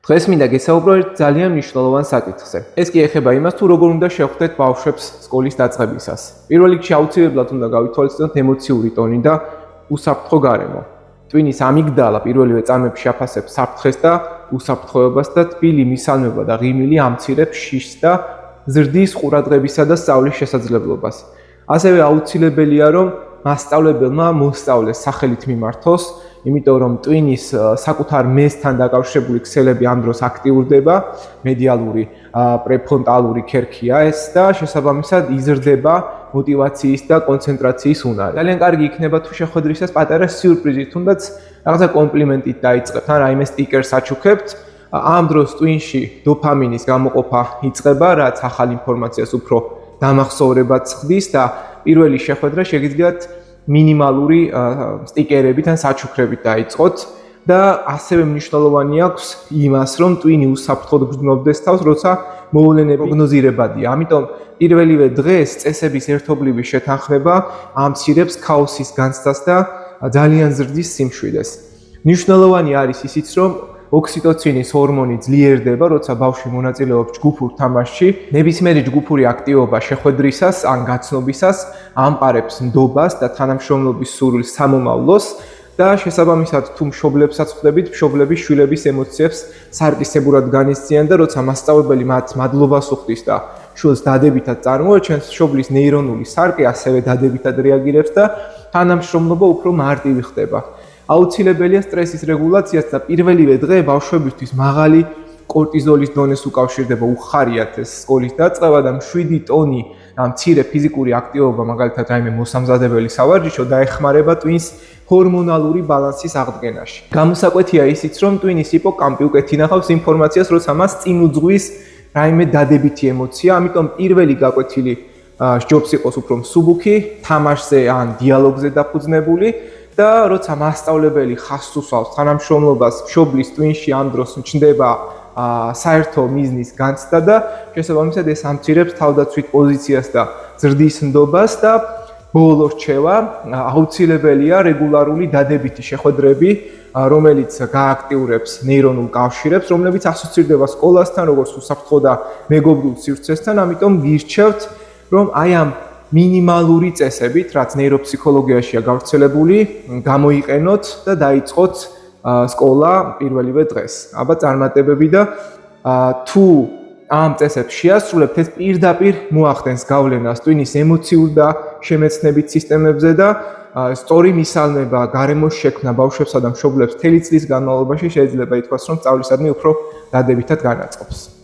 დღეს მინდა გესაუბრო ძალიან მნიშვნელოვან საკითხზე. ეს კი ეხება იმას, თუ როგორ უნდა შევხვდეთ ბავშვებს სკოლის დაწყებისას. პირველ რიგში აუცილებლად უნდა გავითვალისწინოთ ემოციური ტონი და უსაფრთხო გარემო. ტვინის ამიგდალა პირველივე წამებში აფასებს საფრთხეს და უსაფრთხოებას და თბილი მისალმება და ღიმილი ამცირებს შიშს და ზრდის ყურადღებისა და სწავლის შესაძლებლობას. ასევე აუცილებელია, რომ მასწავლებელმა მოსწავლეს სახელით მიმართოს, იმიტომ რომ ტვინის საკუთარ მესთან დაკავშირებული ქსელები ამ დროს აქტიურდება, მედიალური პრეფრონტალური ქერქია ეს და შესაბამისად იზრდება мотиваციის და კონცენტრაციის უნარი. ძალიან კარგი იქნება თუ შეხვედრისას პატარა სიურპრიზით, თუნდაც რაღაცა კომპლიმენტით დაიწყებთ, ან რაიმე სტიკერს აჩუქებთ. ამ დროს ტვინში დოფამინის გამოყოფა იწყება, რაც ახალ ინფორმაციას უფრო დამახსოვრებად ხდის და პირველი შეხვედრა შეგიძლიათ მინიმალური სტიკერებით ან საჩუქრებით დაიწყოთ და ასევე მნიშვნელოვანი აქვს იმას, რომ ტვინი უსაფრთხოდ გრძნობდეს თავს, როცა მოვლენები პროგნოზირებადია. ამიტომ პირველივე დღეს წესების ერთობლივი შეთანხმება ამცირებს ქაოსის განცდას და ძალიან ზრდის სიმშვიდეს. მნიშვნელოვანი არის ისიც, რომ ოქსიტოცინის ჰორმონი ძლიერდება, როცა ბავშვი მონაწილეობს ჯგუფურ თამაშში. ნებისმიერი ჯგუფური აქტივობა შეხვედრისას ან გაცნობისას ამყარებს ნდობას და თანამშრომლობის სურვილს სამომავლოს და შესაბამისად თუ მშობლებსაც ხვდებით, მშობლები შვილების ემოციებს სარკისებურად განიცდიან და როცა მასწავლებელი მათ მადლობას უხდის და შვილს დადებითად წარმოაჩენს, მშობლის ნეირონული სარკე ასევე დადებითად რეაგირებს და თანამშრომლობა უფრო მარტივი ხდება. აუცილებელია სტრესის რეგულაციაც და პირველივე დღე ბავშვებისთვის მაღალი კორტიზოლის დონეს უკავშირდება უხარიათ ეს სკოლის დაწყება და მშვიდი ტონი და მცირე ფიზიკური აქტივობა, მაგალითად რაიმე მოსამზადებელი სავარჯიშო დაეხმარება ტვინს ჰორმონალური ბალანსის აღდგენაში. გამოსაკვეთია ისიც, რომ ტვინის ჰიპოკამპი უკეთ ინახავს ინფორმაციას, როცა მას წინ უძღვის რაიმე დადებითი ემოცია, ამიტომ პირველი გაკვეთილი ჯობს იყოს უფრო მსუბუქი, თამაშზე ან დიალოგზე დაფუძნებული და როცა მასწავლებელი ხაზს უსვავს თანამშრომლობას, მშობლის ტვინში ამ დროს ჩნდება საერთო მიზნის განცდა და შესაბამისად ეს ამცირებს თავდაცვით პოზიციას და ზრდის ნდობას და ბოლო რჩევა აუცილებელია რეგულარული დადებითი შეხვედრები, რომელიც გააქტიურებს ნეირონულ კავშირებს, რომლებიც ასოცირდება სკოლასთან, როგორც უსაფრთხო და მეგობრულ სივრცესთან, ამიტომ გირჩევთ, რომ აი ამ მინიმალური წესებით, რაც ნეიროფსიქოლოგიაშია გავრცელებული, გამოიყენოთ და დაიწყოთ სკოლა პირველივე დღეს. აბა წარმატებები და თუ ამ წესებს შეასრულებთ, ეს პირდაპირ მოახდენს გავლენას ტვინის ემოციურ და შემეცნებით სისტემებზე და სწორი მისალმება, გარემოს შექმნა ბავშვებსა და მშობლებს მთელი წლის განმავლობაში შეიძლება ითქვას, რომ სწავლისადმი უფრო დადებითად განაწყობს.